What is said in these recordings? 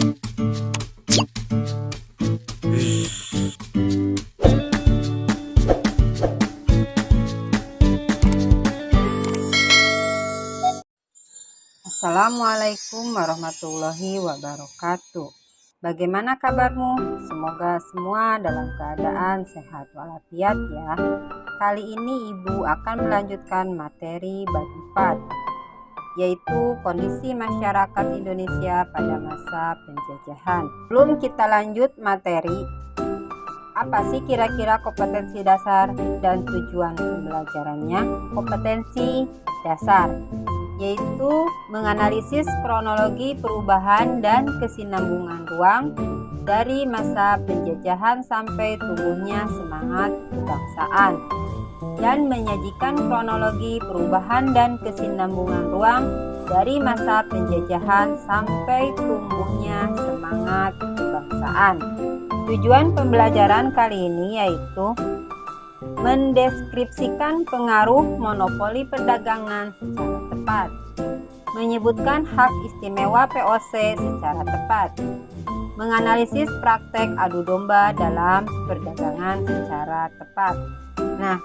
Assalamualaikum warahmatullahi wabarakatuh. Bagaimana kabarmu? Semoga semua dalam keadaan sehat walafiat ya. Kali ini Ibu akan melanjutkan materi bab 4, yaitu kondisi masyarakat Indonesia pada masa penjajahan. Sebelum kita lanjut materi, apa sih kira-kira kompetensi dasar dan tujuan pembelajarannya? Kompetensi dasar yaitu menganalisis kronologi perubahan dan kesinambungan ruang dari masa penjajahan sampai tumbuhnya semangat kebangsaan, dan menyajikan kronologi perubahan dan kesinambungan ruang dari masa penjajahan sampai tumbuhnya semangat kebangsaan. Tujuan pembelajaran kali ini yaitu mendeskripsikan pengaruh monopoli perdagangan secara tepat, menyebutkan hak istimewa POC secara tepat, menganalisis praktek adu domba dalam perdagangan secara tepat. Nah,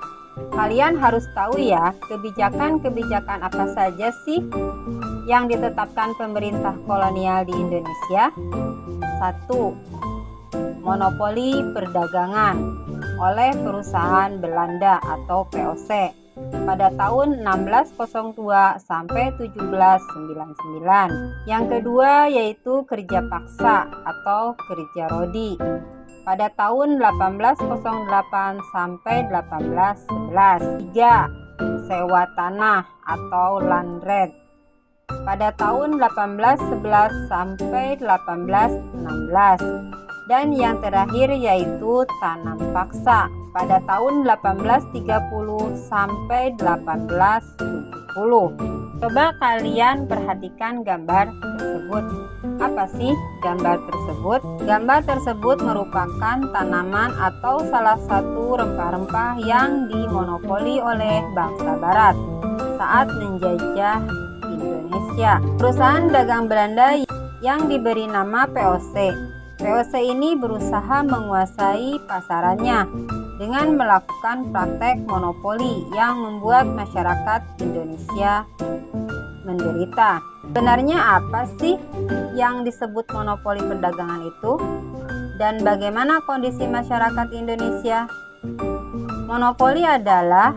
kalian harus tahu ya, kebijakan-kebijakan apa saja sih yang ditetapkan pemerintah kolonial di Indonesia? 1. Monopoli perdagangan oleh perusahaan Belanda atau POC pada tahun 1602 sampai 1799. Yang kedua yaitu kerja paksa atau kerja rodi pada tahun 1808 sampai 1811. 3. Sewa tanah atau land rent pada tahun 1811 sampai 1816. Dan yang terakhir yaitu tanam paksa pada tahun 1830 sampai 1870. Coba kalian perhatikan gambar tersebut. Apa sih gambar tersebut? Gambar tersebut merupakan tanaman atau salah satu rempah-rempah yang dimonopoli oleh bangsa Barat saat menjajah Indonesia. Perusahaan dagang Belanda yang diberi nama POC. POC ini berusaha menguasai pasarannya dengan melakukan praktek monopoli yang membuat masyarakat Indonesia menderita. Sebenarnya apa sih yang disebut monopoli perdagangan itu? Dan bagaimana kondisi masyarakat Indonesia? Monopoli adalah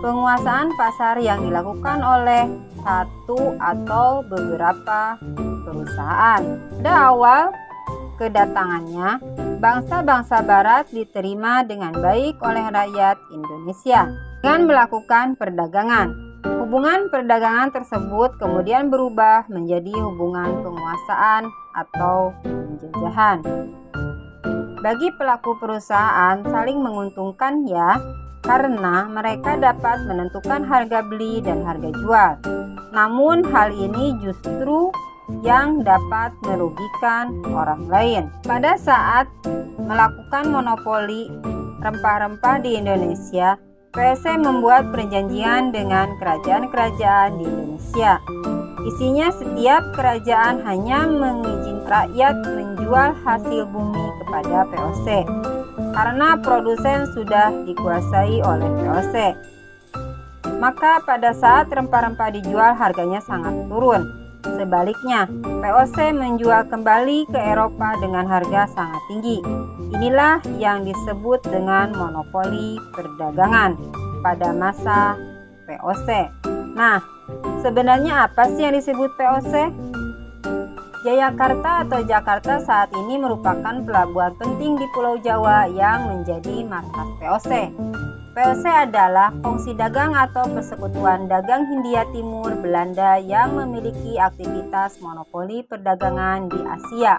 penguasaan pasar yang dilakukan oleh satu atau beberapa perusahaan. Pada awal kedatangannya, bangsa-bangsa Barat diterima dengan baik oleh rakyat Indonesia dengan melakukan perdagangan. Hubungan perdagangan tersebut kemudian berubah menjadi hubungan penguasaan atau penjajahan. Bagi pelaku perusahaan saling menguntungkan ya, karena mereka dapat menentukan harga beli dan harga jual. Namun hal ini justru yang dapat merugikan orang lain. Pada saat melakukan monopoli rempah-rempah di Indonesia, POC membuat perjanjian dengan kerajaan-kerajaan di Indonesia. Isinya setiap kerajaan hanya mengizinkan rakyat menjual hasil bumi kepada POC karena produsen sudah dikuasai oleh POC. Maka pada saat rempah-rempah dijual harganya sangat turun. Sebaliknya, POC menjual kembali ke Eropa dengan harga sangat tinggi. Inilah yang disebut dengan monopoli perdagangan pada masa POC. Nah, sebenarnya apa sih yang disebut POC? Jayakarta atau Jakarta saat ini merupakan pelabuhan penting di Pulau Jawa yang menjadi markas POC. POC adalah kongsi dagang atau persekutuan dagang Hindia Timur Belanda yang memiliki aktivitas monopoli perdagangan di Asia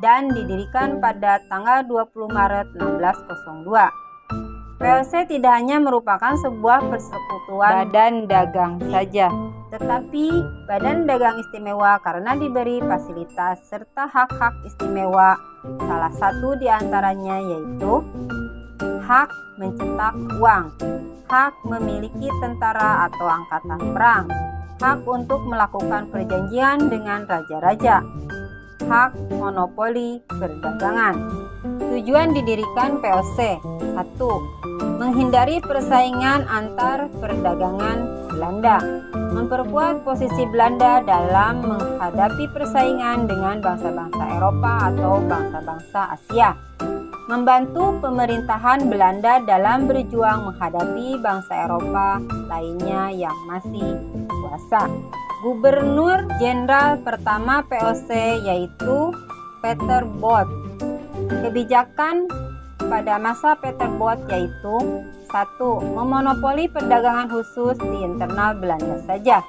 dan didirikan pada tanggal 20 Maret 1602. POC tidak hanya merupakan sebuah persekutuan badan dagang saja, tetapi badan dagang istimewa karena diberi fasilitas serta hak-hak istimewa. Salah satu di antaranya yaitu hak mencetak uang, hak memiliki tentara atau angkatan perang, hak untuk melakukan perjanjian dengan raja-raja, hak monopoli perdagangan. Tujuan didirikan VOC: 1. Menghindari persaingan antar perdagangan Belanda, memperkuat posisi Belanda dalam menghadapi persaingan dengan bangsa-bangsa Eropa atau bangsa-bangsa Asia, membantu pemerintahan Belanda dalam berjuang menghadapi bangsa Eropa lainnya yang masih kuasa. Gubernur Jenderal pertama VOC yaitu Peter Both. Kebijakan pada masa Peter Both yaitu: 1. Memonopoli perdagangan khusus di internal Belanda saja.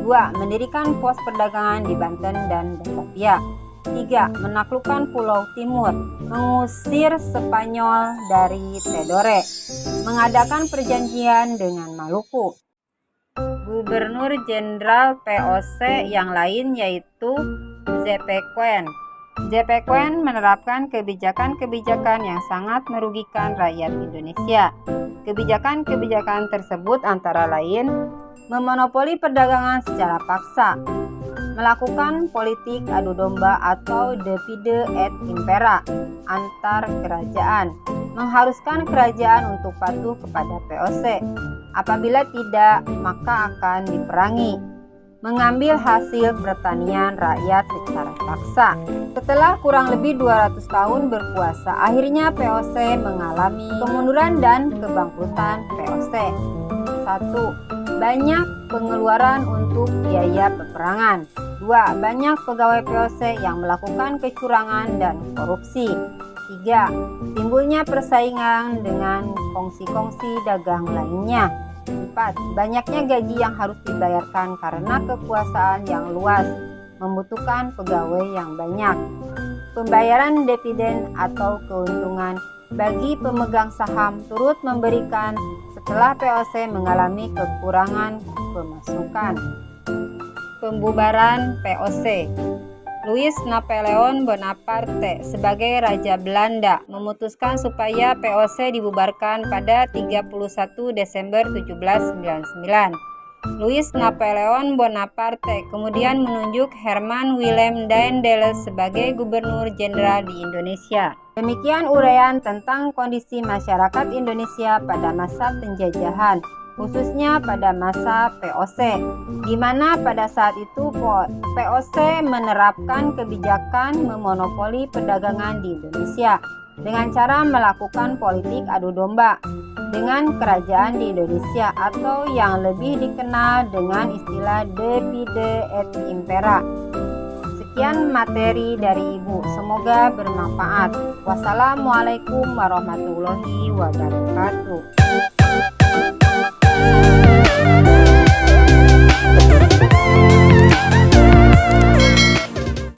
2. Mendirikan pos perdagangan di Banten dan Batavia. 3. Menaklukkan Pulau Timur, mengusir Spanyol dari Tidore, mengadakan perjanjian dengan Maluku. Gubernur Jenderal VOC yang lain yaitu Zeepequijn. Zeepequijn menerapkan kebijakan-kebijakan yang sangat merugikan rakyat Indonesia. Kebijakan-kebijakan tersebut antara lain: memonopoli perdagangan secara paksa, melakukan politik adu domba atau divide et impera antar kerajaan, mengharuskan kerajaan untuk patuh kepada VOC. Apabila tidak, maka akan diperangi. Mengambil hasil pertanian rakyat secara paksa. Setelah kurang lebih 200 tahun berkuasa, akhirnya VOC mengalami kemunduran dan kebangkrutan VOC. 1. Banyak pengeluaran untuk biaya peperangan. 2. Banyak pegawai VOC yang melakukan kecurangan dan korupsi. 3. Timbulnya persaingan dengan kongsi-kongsi dagang lainnya. 4. Banyaknya gaji yang harus dibayarkan karena kekuasaan yang luas membutuhkan pegawai yang banyak. Pembayaran dividen atau keuntungan bagi pemegang saham turut memberikan setelah VOC mengalami kekurangan pemasukan. Pembubaran VOC. Louis Napoleon Bonaparte sebagai Raja Belanda memutuskan supaya VOC dibubarkan pada 31 Desember 1799. Louis Napoleon Bonaparte kemudian menunjuk Herman Willem Daendels sebagai Gubernur Jenderal di Indonesia. Demikian uraian tentang kondisi masyarakat Indonesia pada masa penjajahan, khususnya pada masa VOC, di mana pada saat itu VOC menerapkan kebijakan memonopoli perdagangan di Indonesia dengan cara melakukan politik adu domba dengan kerajaan di Indonesia atau yang lebih dikenal dengan istilah divide et impera. Sekian materi dari Ibu, semoga bermanfaat. Wassalamualaikum warahmatullahi wabarakatuh.